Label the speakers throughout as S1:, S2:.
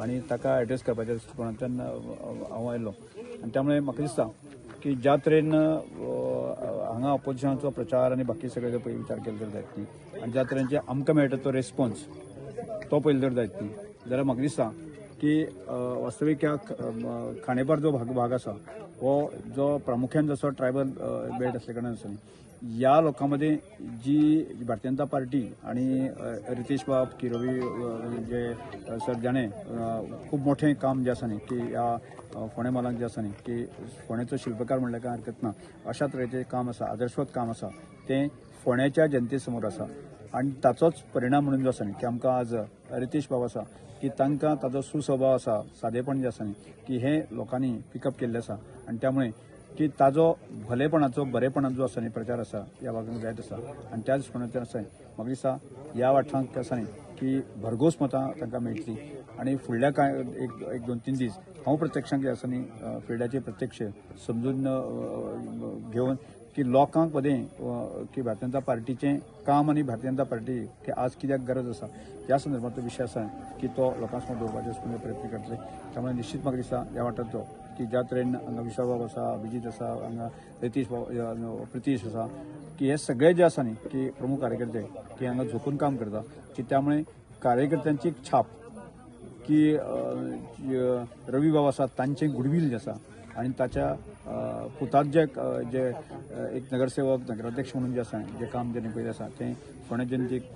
S1: आनी ताका एड्रेस करपाच्या दृश्टिकोनांतल्यान हांव आयिल्लो आनी त्यामुळे म्हाका दिसता की ज्या तरेन हांगा ऑपोजिशनाचो प्रचार आनी बाकी सगळे जर पळय विचार केलो तर जायत न्ही आनी ज्या तरेचे आमकां मेळटा तो रेस्पॉन्स तो पळयलो तर जायत न्ही जाल्यार म्हाका दिसता की वास्तवीक ह्या खांडेपार जो भाग आसा हो जो प्रामुख्यान जसो ट्रायबल बेल्ट असल्या कारणान आसा ह्या लोकांमध्ये जी भारतीय जनता पार्टी आणि रितेश बाब की रवी जे सर जाणे खूप मोठे काम जे आसा न्ही की ह्या फोंडे मालांक जे आसा न्ही की फोंडेचो शिल्पकार म्हणल्यार काय हरकत ना अशा तरेचें काम आसा आदर्शवत काम आसा तें फोंड्याच्या जनते समोर आसा आनी ताचोच परिणाम म्हणून जो आसा न्ही की आमकां आज रितेश बाब आसा की तांकां ताजो सुस्वभाव आसा सादेपण जे आसा न्ही की हे लोकांनी पिकअप केल्लें आसा आनी त्यामुळे की ताजो भलेपणाचो बरेपणाचो जो आसा न्ही प्रचार आसा ह्या भागांत जायत आसा आनी त्या दृश्टिकोनांतल्यान आसा म्हाका दिसता ह्या वाठारांत आसा न्ही की भरघोस मतां तांकां मेळटलीं आनी फुडल्या कांय एक 2-3 दीस हांव प्रत्यक्षांत जे आसा न्ही फिल्डाचे प्रत्यक्ष समजून घेवन की लोकांक मदें की भारतीय जनता पार्टीचें काम आनी भारतीय जनता पार्टी की आज कित्याक गरज आसा ह्या संदर्भांतलो विशय आसा की तो लोकां समोर दवरपाचो प्रयत्न करतले त्यामुळे निश्चित म्हाका दिसता ह्या वाठारांतलो की ज्या तरेन हांगा विशाल बाब आसा अभिजीत आसा हांगा रितेश बाब प्रितीश आसा की हे सगळे जे आसा न्ही की प्रमुख कार्यकर्ते की हांगा झोकून काम करता की त्यामुळे कार्यकर्त्यांची एक छाप की रवी बाब आसा तांचें गुडविल जें आसा आनी ताच्या पुतात जे एक नगरसेवक नगराध्यक्ष म्हणून जे आसा जे काम जेणे पयलें आसा तें फोंड्या जनतेक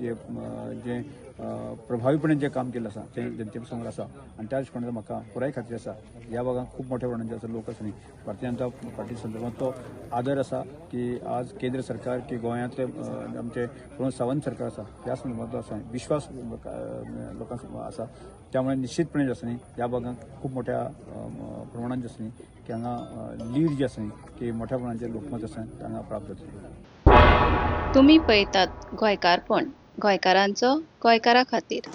S1: जे प्रभावीपणान जें काम केलें आसा तें जनते समोर आसा आनी त्या दृश्टिकोनांतल्यान म्हाका पुराय खात्री आसा ह्या भागांत खूब मोठ्या प्रमाणात जे आसा लोक आसा न्ही भारतीय जनता पार्टी संदर्भात तो आदर आसा की आज केंद्र सरकार की गोंयांतले आमचे प्रमोद सावंत सरकार आसा ह्या संदर्भांतलो आसा विश्वास लोकांक आसा त्यामुळे निश्चितपणे जे आसा न्ही ह्या भागांत खूब मोठ्या प्रमाणात जे आसा न्ही की हांगा लीड जे आसा न्ही की मोठ्या प्रमाणात लोकमत आसा हांगा प्राप्त जातलें.
S2: तुम्ही पळयतात गोंयकारपण गोंयकारांचो गोंयकारा खातीर.